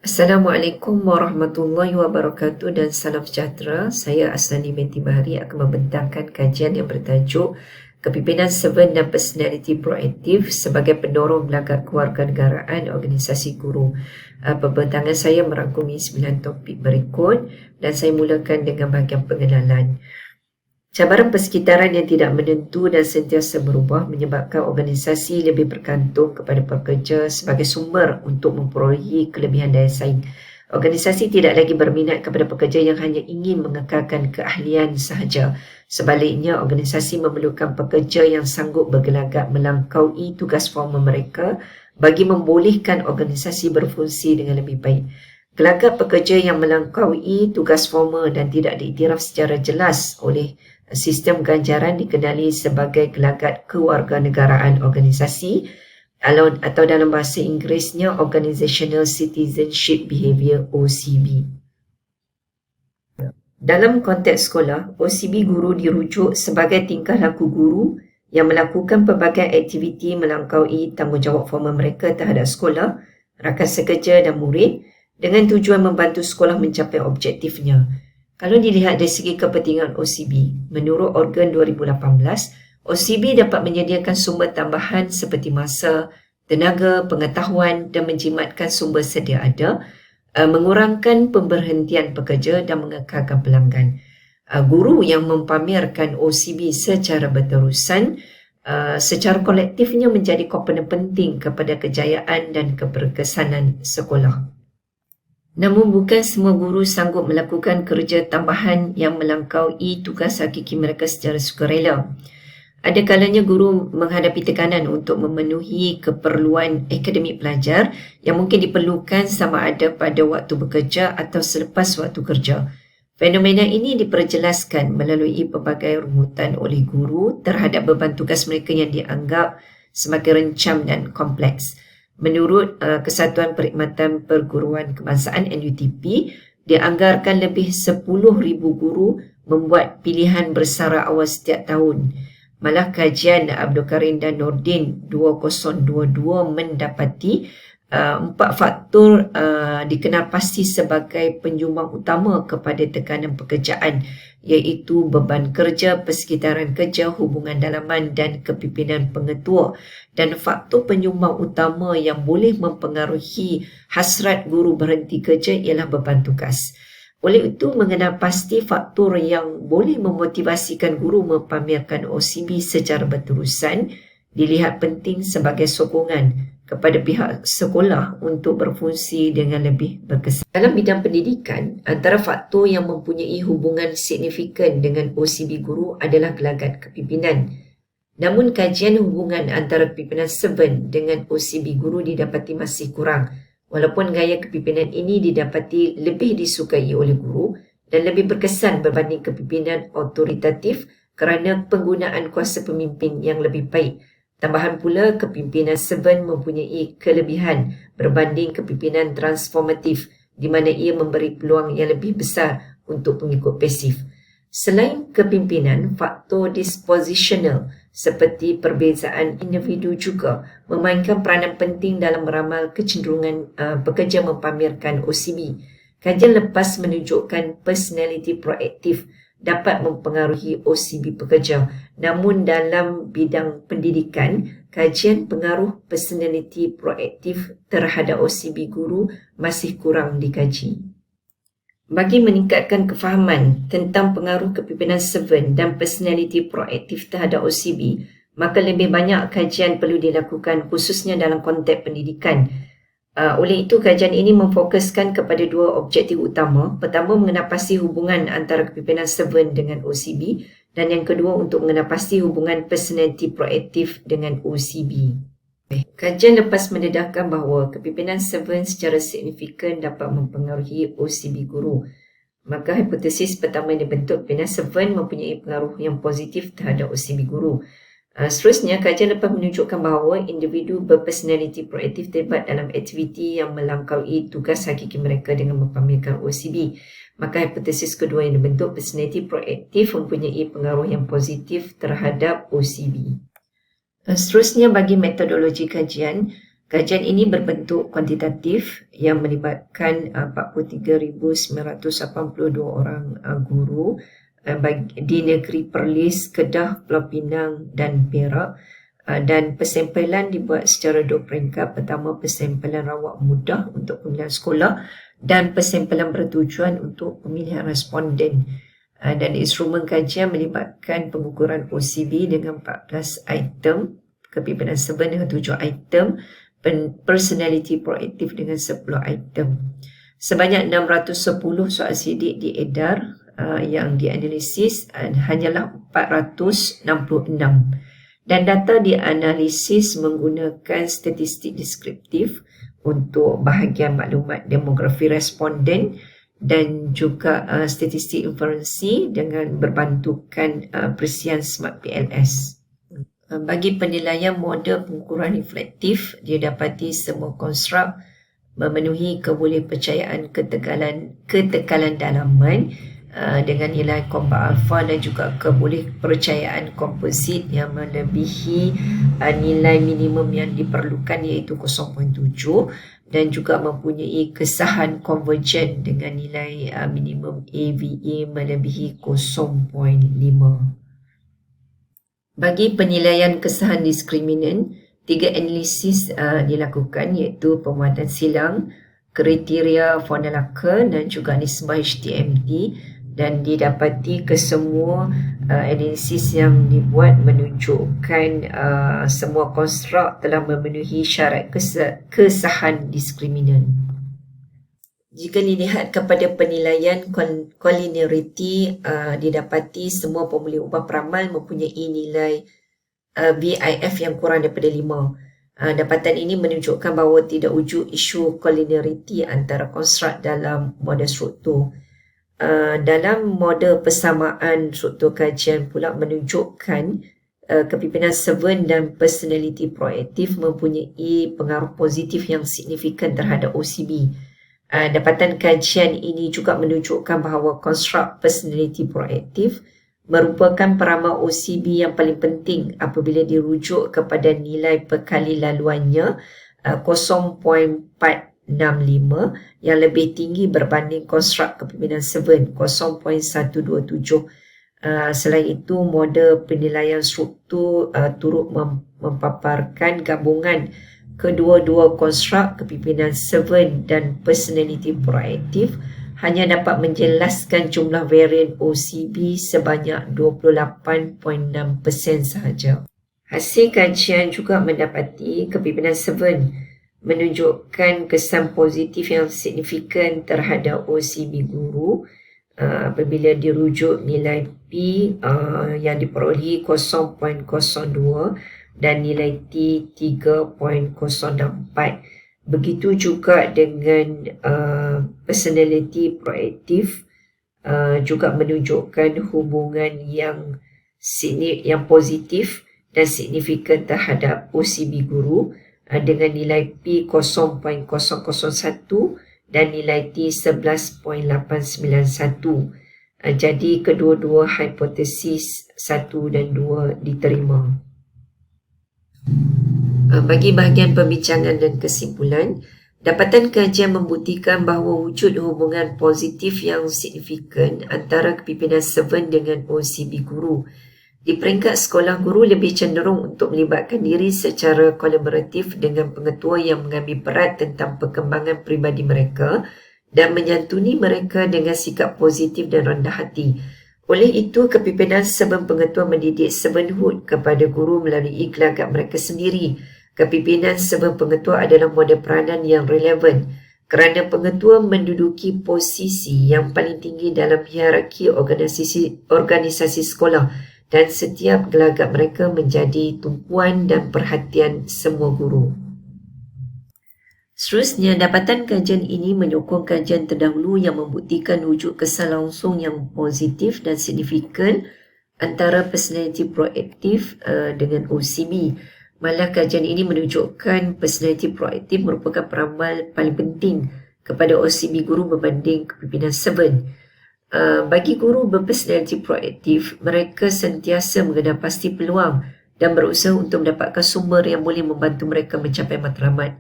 Assalamualaikum warahmatullahi wabarakatuh dan salam sejahtera. Saya Asnani binti Bahari akan membentangkan kajian yang bertajuk Kepimpinan Servant dan Personality Proaktif sebagai pendorong belagak kewarganegaraan organisasi guru. Pembentangan saya merangkumi 9 topik berikut dan saya mulakan dengan bahagian pengenalan. Cabaran persekitaran yang tidak menentu dan sentiasa berubah menyebabkan organisasi lebih bergantung kepada pekerja sebagai sumber untuk memperolehi kelebihan daya saing. Organisasi tidak lagi berminat kepada pekerja yang hanya ingin mengekalkan keahlian sahaja. Sebaliknya, organisasi memerlukan pekerja yang sanggup bergelagak melangkaui tugas formal mereka bagi membolehkan organisasi berfungsi dengan lebih baik. Gelagak pekerja yang melangkaui tugas formal dan tidak diiktiraf secara jelas oleh sistem ganjaran dikenali sebagai gelagat kewarganegaraan organisasi atau dalam bahasa Inggerisnya Organizational Citizenship Behaviour OCB. Dalam konteks sekolah, OCB guru dirujuk sebagai tingkah laku guru yang melakukan pelbagai aktiviti melangkaui tanggungjawab formal mereka terhadap sekolah, rakan sekerja dan murid dengan tujuan membantu sekolah mencapai objektifnya. Kalau dilihat dari segi kepentingan OCB, menurut Organ 2018, OCB dapat menyediakan sumber tambahan seperti masa, tenaga, pengetahuan dan menjimatkan sumber sedia ada, mengurangkan pemberhentian pekerja dan mengekalkan pelanggan. Guru yang mempamerkan OCB secara berterusan secara kolektifnya menjadi komponen penting kepada kejayaan dan keberkesanan sekolah. Namun bukan semua guru sanggup melakukan kerja tambahan yang melangkaui tugas hakiki mereka secara sukarela. Ada kalanya guru menghadapi tekanan untuk memenuhi keperluan akademik pelajar yang mungkin diperlukan sama ada pada waktu bekerja atau selepas waktu kerja. Fenomena ini diperjelaskan melalui pelbagai rungutan oleh guru terhadap beban tugas mereka yang dianggap semakin rencam dan kompleks. Menurut Kesatuan Perkhidmatan Perguruan Kebangsaan NUTP, dianggarkan lebih 10,000 guru membuat pilihan bersara awal setiap tahun. Malah kajian Abdul Karim dan Nordin 2022 mendapati 4 faktor dikenal pasti sebagai penyumbang utama kepada tekanan pekerjaan, iaitu beban kerja, persekitaran kerja, hubungan dalaman dan kepimpinan pengetua. Dan faktor penyumbang utama yang boleh mempengaruhi hasrat guru berhenti kerja ialah beban tugas. Oleh itu, mengenal pasti faktor yang boleh memotivasikan guru mempamerkan OCB secara berterusan dilihat penting sebagai sokongan kepada pihak sekolah untuk berfungsi dengan lebih berkesan. Dalam bidang pendidikan, antara faktor yang mempunyai hubungan signifikan dengan OCB guru adalah gelagat kepimpinan. Namun kajian hubungan antara kepimpinan servant dengan OCB guru didapati masih kurang, walaupun gaya kepimpinan ini didapati lebih disukai oleh guru dan lebih berkesan berbanding kepimpinan otoritatif kerana penggunaan kuasa pemimpin yang lebih baik. Tambahan pula, kepimpinan servant mempunyai kelebihan berbanding kepimpinan transformatif di mana ia memberi peluang yang lebih besar untuk pengikut pasif. Selain kepimpinan, faktor dispositional seperti perbezaan individu juga memainkan peranan penting dalam meramal kecenderungan pekerja mempamerkan OCB. Kajian lepas menunjukkan personality proaktif dapat mempengaruhi OCB pekerja. Namun dalam bidang pendidikan, kajian pengaruh personality proaktif terhadap OCB guru masih kurang dikaji. Bagi meningkatkan kefahaman tentang pengaruh kepimpinan servant dan personality proaktif terhadap OCB, maka lebih banyak kajian perlu dilakukan khususnya dalam konteks pendidikan. Oleh itu, kajian ini memfokuskan kepada 2 objektif utama. Pertama, mengenal pasti hubungan antara kepimpinan servant dengan OCB dan yang kedua untuk mengenal pasti hubungan personality proaktif dengan OCB. Kajian lepas mendedahkan bahawa kepimpinan servant secara signifikan dapat mempengaruhi OCB guru. Maka hipotesis pertama yang dibentuk, kepimpinan servant mempunyai pengaruh yang positif terhadap OCB guru. Seterusnya, kajian lepas menunjukkan bahawa individu berpersonaliti proaktif terlibat dalam aktiviti yang melangkaui tugas hakiki mereka dengan mempamerkan OCB. Maka hipotesis kedua yang dibentuk, personality proaktif mempunyai pengaruh yang positif terhadap OCB. Seterusnya, bagi metodologi kajian, Kajian ini berbentuk kuantitatif yang melibatkan 43,982 orang guru di negeri Perlis, Kedah, Pulau Pinang dan Perak, dan persempelan dibuat secara 2 peringkat. Pertama, persempelan rawak mudah untuk pemilihan sekolah dan persempelan bertujuan untuk pemilihan responden. Dan instrumen kajian melibatkan pengukuran OCB dengan 14 item, kepimpinan 7 dengan 7 item, personality proaktif dengan 10 item. Sebanyak 610 soal sidik diedar yang dianalisis hanyalah 466, dan data dianalisis menggunakan statistik deskriptif untuk bahagian maklumat demografi responden dan juga statistik inferensi dengan berbantukan perisian Smart PLS. Bagi penilaian model pengukuran reflektif, didapati semua konstruk memenuhi kebolehpercayaan ketekalan dalaman dengan nilai kompa alfa dan juga kebolehpercayaan komposit yang melebihi nilai minimum yang diperlukan, iaitu 0.7, dan juga mempunyai kesahan konvergen dengan nilai minimum AVA melebihi 0.5. Bagi penilaian kesahan diskriminan, 3 analisis dilakukan, iaitu pemuatan silang, kriteria Fauna-Laka dan juga nisbah HTMT, dan didapati kesemua analisis yang dibuat menunjukkan semua konstruk telah memenuhi syarat kesahan diskriminan. Jika dilihat kepada penilaian collinearity, didapati semua pemulih ubah peramal mempunyai nilai VIF yang kurang daripada 5. Dapatan ini menunjukkan bahawa tidak wujud isu collinearity antara konstruk dalam model struktur. Dalam model persamaan struktur kajian pula menunjukkan kepimpinan 7 dan personality proaktif mempunyai pengaruh positif yang signifikan terhadap OCB. Dapatan kajian ini juga menunjukkan bahawa konstruk personality proaktif merupakan peramal OCB yang paling penting apabila dirujuk kepada nilai perkali laluannya 0.465 yang lebih tinggi berbanding konstruk kepimpinan 7 0.127. Selain itu, model penilaian struktur turut mempaparkan gabungan kedua-dua konstruk kepimpinan 7 dan personality proaktif hanya dapat menjelaskan jumlah varian OCB sebanyak 28.6% sahaja. Hasil kajian juga mendapati kepimpinan 7 menunjukkan kesan positif yang signifikan terhadap OCB guru apabila dirujuk nilai P yang diperolehi 0.02 dan nilai T 3.064. Begitu juga dengan personality proaktif juga menunjukkan hubungan yang positif dan signifikan terhadap OCB guru dengan nilai P 0.001 dan nilai T 11.891. Jadi kedua-dua hipotesis 1 dan 2 diterima. Bagi bahagian pembincangan dan kesimpulan, dapatan kajian membuktikan bahawa wujud hubungan positif yang signifikan antara kepimpinan 7 dengan OCB guru. Di peringkat sekolah, guru lebih cenderung untuk melibatkan diri secara kolaboratif dengan pengetua yang mengambil berat tentang perkembangan peribadi mereka dan menyantuni mereka dengan sikap positif dan rendah hati. Oleh itu, kepimpinan 7 pengetua mendidik 7hood kepada guru melalui gelagat mereka sendiri. Kepimpinan 7 pengetua adalah model peranan yang relevan kerana pengetua menduduki posisi yang paling tinggi dalam hierarki organisasi sekolah dan setiap gelagat mereka menjadi tumpuan dan perhatian semua guru. Seterusnya, dapatan kajian ini menyokong kajian terdahulu yang membuktikan wujud kesan langsung yang positif dan signifikan antara personality proaktif dengan OCB. Malah kajian ini menunjukkan personality proaktif merupakan peramal paling penting kepada OCB guru berbanding kepimpinan 7. Bagi guru berpersonaliti proaktif, mereka sentiasa mengenal pasti peluang dan berusaha untuk mendapatkan sumber yang boleh membantu mereka mencapai matlamat.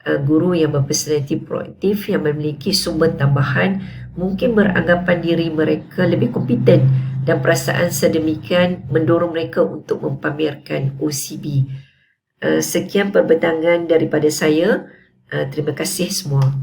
Guru yang berpersonaliti proaktif, yang memiliki sumber tambahan, mungkin beranggapan diri mereka lebih kompeten dan perasaan sedemikian mendorong mereka untuk mempamerkan OCB. Sekian perbentangan daripada saya. Terima kasih semua.